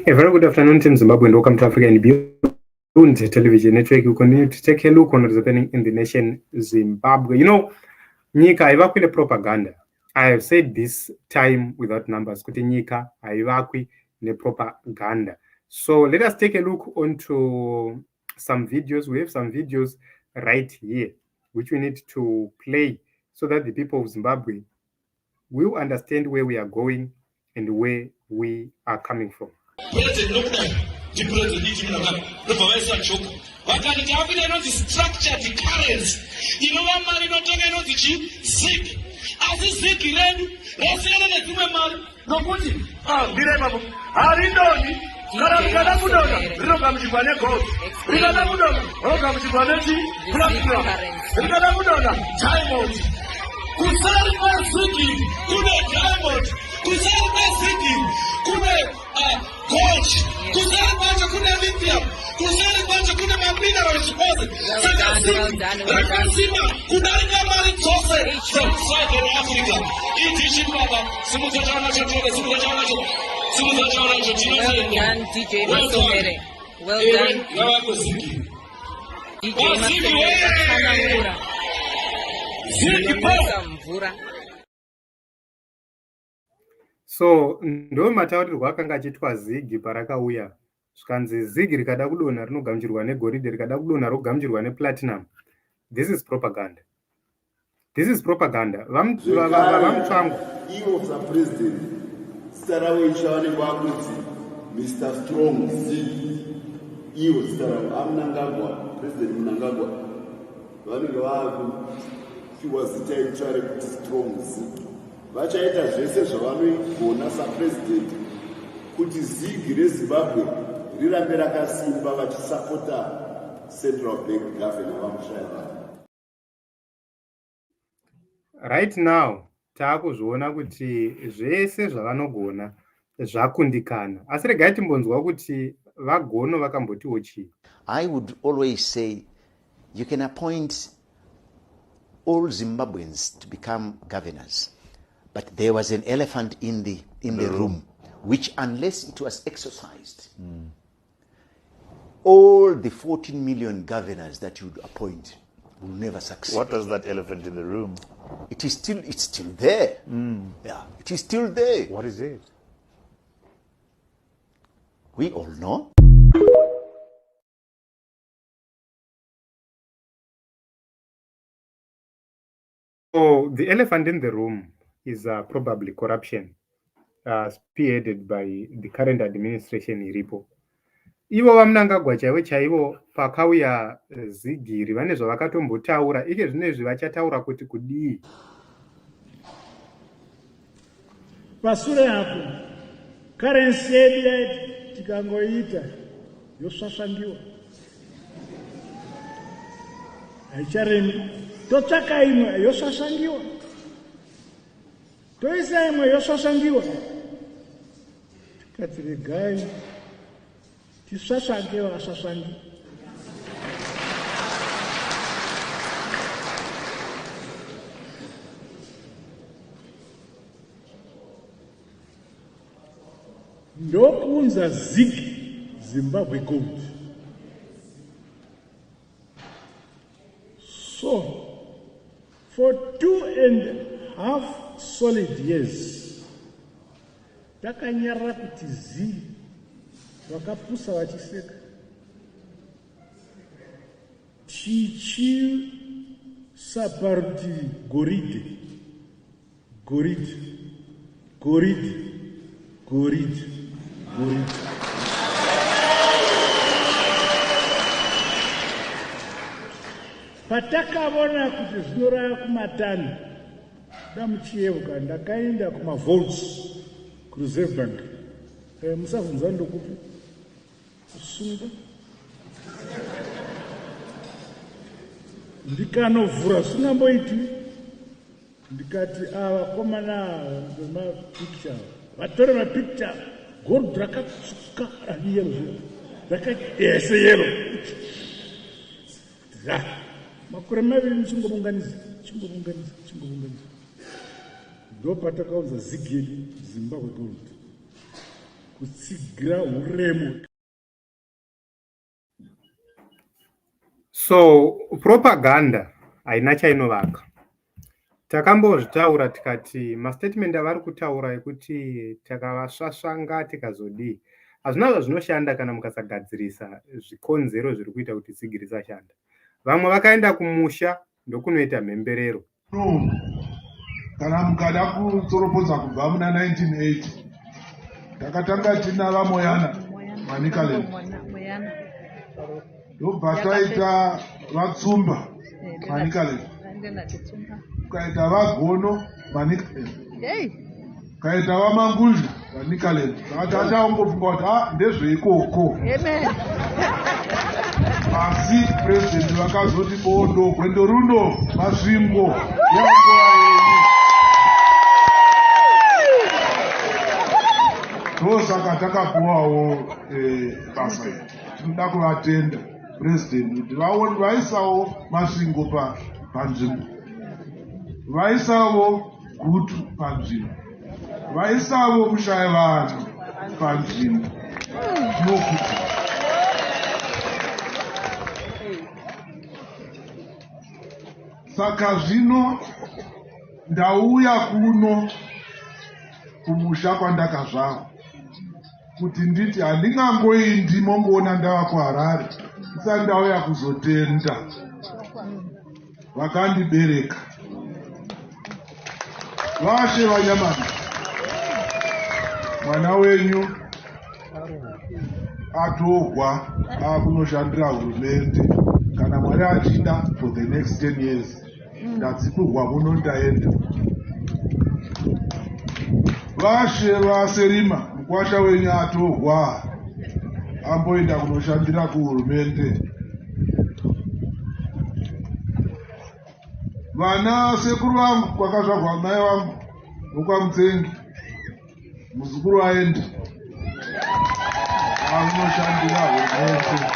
A very good afternoon, Team Zimbabwe, and welcome to Africa and Beyond Television Network. You continue to take a look on what's happening in the nation Zimbabwe. You know, Nyika haivakwi nepropaganda. I have said this time without numbers. Kuti Nyika haivakwi nepropaganda. So let us take a look onto some videos. We have some videos right here, which we need to play so that the people of Zimbabwe will understand where we are going and where we are coming from. President structured currency. You know what man not talking about the Zig. As a Zig ready, let's say that you no put it. Birebabu. Aridoni. Kana mudona. Roka mjibane gold. Kana mudona. Roka mjibane ji. Platinum. Kana mudona. Diamond. Kusari Zigi. Kuna diamond. Kusari Zigi. Kuna gold. Kusari Macho kuna lithium. Kusari Macho kuna minerals deposit. Rakasima kuna mali zose from Southern Africa. Idishi baba. Simutachana chochote. Simutachana chochote. Simutachana chochote. Well done, DJ Masomere. Well done. DJ Masomere. Zigi So ndo mataurirwo akanga achitwa Zigi parakauya zvikanzi Zigi rikada kudonha rinogamuchirwa negoridhe, rikada kudonha rogamuchirwa neplatinum. This is propaganda. This is propaganda. Vamutsvangu iwo sapresident zita ravo ichaonekwa kuti Mr. Strong Zigi. Iwo zita ravo aMnangagwa, president Mnangagwa vanenge vakupiwa zita itsva rekuti Strong Zigi. Vachaita zvese zvavanoigona sapresident kuti Zigi reZimbabwe rirambe rakasimba vachisapota Central Bank Governor vamushaya. Right now taakuzviona kuti zvese zvavanogona zvakundikana, asi regai timbonzwa kuti vagono vakambotiwo chii. I would always say you can appoint all Zimbabweans to become governors, but there was an elephant in the room, which unless it was exercised, all the 14 million governors that you would appoint will never succeed. What was that elephant in the room? It's still there. Yeah, it is still there. What is it? We all know. So the elephant in the room is probably corruption, spearheaded by the current administration iripo. Ivo vaMnangagwa chaivo pakauya Zigiri vane zvavakatombotaura, ike zvinezvi vachataura kuti kudii. Pasure hapo currency yedu tikangoita yosvasvangiwa haicharemi, totsvaka imwe yosvasvangiwa, toisa imwe yosvasvangiwa, tikati regai tisvasvange vasvasvangi. Ndokunza Zigi Zimbabwe Gold. So, for 2.5 solid years, takanyarara kuti Zigi vakapusa vachiseka, tichisaparutivi goridhe, goridhe, goridhe, goridhe, goridhe. Patakavona kuti zvinoraya kumatani, damuchiyeuka ndakaenda kumavaults kuReserve Bank. Musavhunza ndokupi kusunga ndikanovhura singamboiti, ndikati vakomana vemapicture vatore mapicture, gold rakatsuka rayero rakati ese yero, makore maviri chingobunganiza. Ndo patakaunza Zigi Zimbabwe Gold kutsigira uremu. So propaganda haina chainovaka. Takambozvitaura tikati mastatement avari kutaura ekuti takavasvasvanga tikazodii hazvina zvazvinoshanda kana mukasagadzirisa zvikonzero zviri kuita kuti tsigi risashanda. Vamwe vakaenda kumusha ndokunoita mhemberero. Kana mukada kutsoropodza kubva muna 1980 takatanga tinava Moyana Manicaland, ndobva taita Vatsumba Manicaland, ukaita Vagono Manicaland, ukaita Vamangunja Manicaland. Saka tataongofunga kuti ndezveikoko, asi president vakazoti bondo gwendo runo masvingo yanguva yenyu. Ndosaka takapuwawo basa iri. Tinoda kuvatenda president kuti vaisawo masvingo panzvimbo, vaisawo gutu panzvimbo, vaisawo kushaya vanhu panzvimbo. Nokuti saka zvino ndauya kuno kumusha kwandakazvarwa kuti nditi handingangoindi mongoona ndava kuHarare ndisati ndauya kuzotenda vakandibereka. Vashe Vanyamani, mwana wenyu atorwa akunoshandira hurumende. Kana Mwari achida for the next 10 years ndatsikurwa muno ndaenda. Vashe vaSerima, mukwasha wenyu atorwa amboenda kunoshandira kuhurumende. Vana sekuru vangu kwakazvarwa mai vangu nokwamutsengi, muzukuru aende akunoshandira hurumende.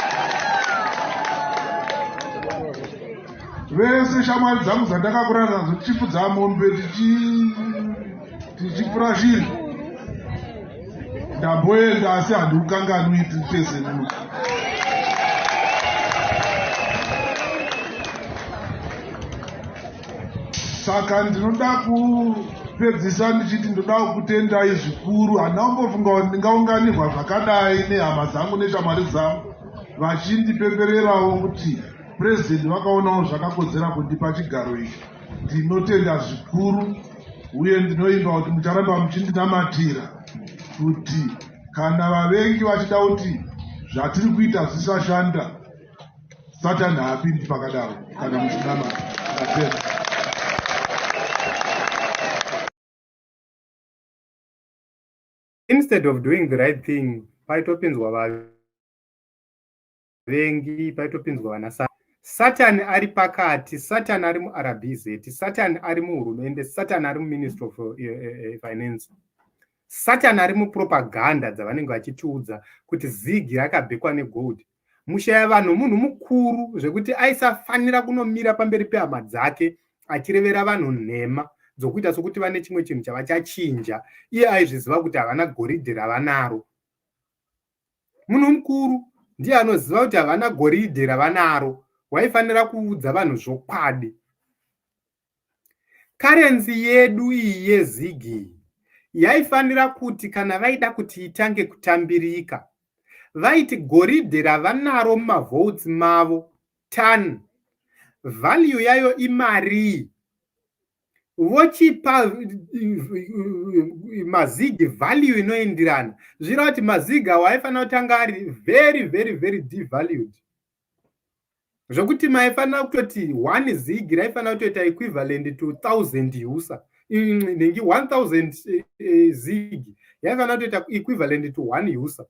Vese shamwari dzangu dzandakakura nadzo tichifudza mombe tichipfura shiri ndamboenda, asi handikukanganwi tese muno. Saka ndinoda kupedzisa ndichiti ndoda kutendai zvikuru. Handina kumbofunga kuti ndingaunganirwa zvakadai nehama dzangu neshamwari dzangu vachindipembererawo kuti president vakaonawo zvakakodzera kundipa chigaro ichi. Ndinotenda zvikuru uye ndinoimba kuti mucharamba muchindinamatira kuti kana vavengi vachida kuti zvatiri kuita zvisashanda, Satani haapindi pakadaro kana muchinamata. Instead of doing the right thing, paitopinzwa vavengi, paitopinzwa vanasatani. Satani ari pakati, Satani ari muRBZ, Satani ari muhurumende, Satani ari muMinistry of Finance, Satani ari mupropaganda dzavanenge vachitiudza kuti zigi rakabhekwa negold. Mushaya vanhu munhu mukuru zvekuti aisafanira kunomira pamberi pehama dzake achirevera vanhu nhema dzokuita sokuti vane chimwe chinhu chavachachinja. Iye aizviziva kuti havana goridhe ravanaro. Munhu mukuru ndiye anoziva kuti havana goridhe ravanaro. Waifanira kuudza vanhu zvokwadi. Karenzi yedu iyi yezigi yaifanira kuti kana vaida kuti itange kutambirika vaiti goridhe ravanaro mumavotes mavo tan, value yayo imari, vochipa mazigi value inoendirana. Zvirava kuti mazigi awo aifanira kutanga ari very devalued, zvokuti maifanira kutoti 1 zigi raifanira kutoita equivalent to 1000 usa. Nengi 1000 zigi yaifanira kutoita equivalent to 1 usa.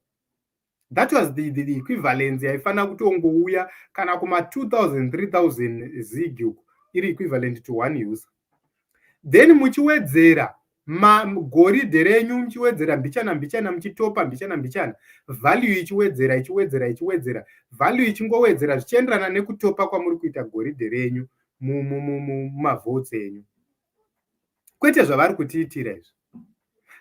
That was the equivalence yaifanira kutongouya kana kuma 2000 3000 zigi iri equivalent to 1 usa. Then muchiwedzera goridhe renyu, muchiwedzera mbichana muchitopa mbichana, value ichiwedzera, value ichingowedzera zvichienderana nekutopa kwamuri kuita goridhe renyu mumavotes enyu. Kwete zvavari kutiitira izvi.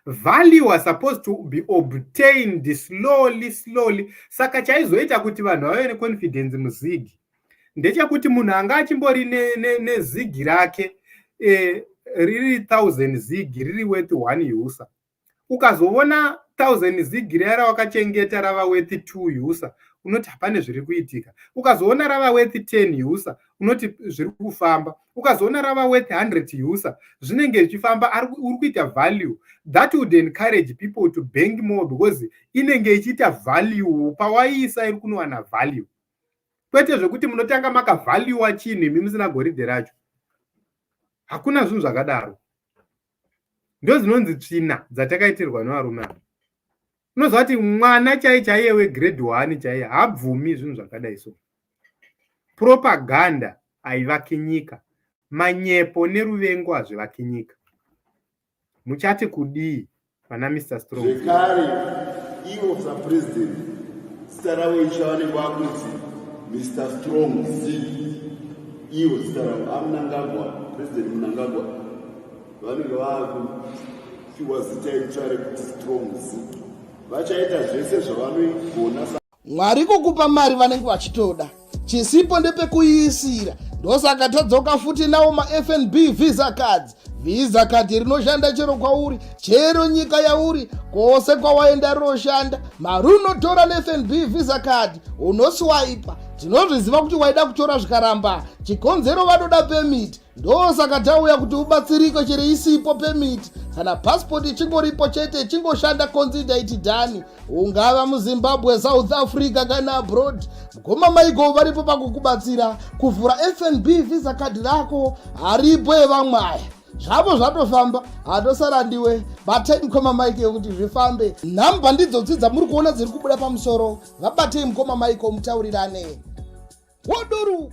value was supposed to be obtained slowly. Saka chaizoita kuti vanhu vave neconfidence muzigi ndechekuti munhu anga achimbori nezigi rake riri 1000 zigi riri worth 1 user, ukazoona 1000 zigi riya rawakachengeta rava worth 2 user, unoti hapane zviri kuitika. Ukazoona rava worth 10 user, unoti zviri kufamba. Ukazoona rava worth 100 user, zvinenge zvichifamba, uri kuita value. That would encourage people to bank more because inenge ichiita value pawaiisa iri kunowana value. Kwete zvekuti munotanga maka value chinhu imi musina goridhe racho. Hakuna zvinhu zvakadaro. Ndo dzinonzi tsvina dzatakaitirwa nevarume ava. Unoziva kuti mwana chaiye wegrade 1 chaiye habvumi zvinhu zvakadai so. Propaganda haivaki nyika, manyepo neruvengo hazvivaki nyika. Muchati kudii pana Mr. Strong? Zvekare ivo sapresident zita ravo ichavanenge vakunzi Mr. Strong Z. Ivo zita ravo aMnangagwa, president Mnangagwa vanenge vakupiwa zita itsva rekuti Strong Z. Vachaita zvese zvavanoigona. Mwari kukupa mari vanenge vachitoda, chisipo ndepekuiisira. Ndosaka tadzoka futi nawo ma-FNB visa cards. Visa card rinoshanda chero kwauri, chero nyika yauri, kwose kwawaenda rinoshanda. Mari unotora neFNB visa card unoswipa. Tinozviziva kuti waida kutora zvikaramba, chikonzero vanoda permit. Ndosaka tauya kuti ubatsirike chero isipo permit. Kana passport chingoripo chete chingoshanda consider it done. Ungava muZimbabwe, South Africa kana abroad, mukoma maiko varipo pakukubatsira kuvhura FNB visa card rako. Haripo evamwaya zvavo zvatofamba, hatosara ndiwe batei mukoma maiko yekuti zvifambe. Nhamba ndidzo dzidza muri kuona dziri kubuda pamusoro. Vabatei mukoma maiko mutaurirane. Woduru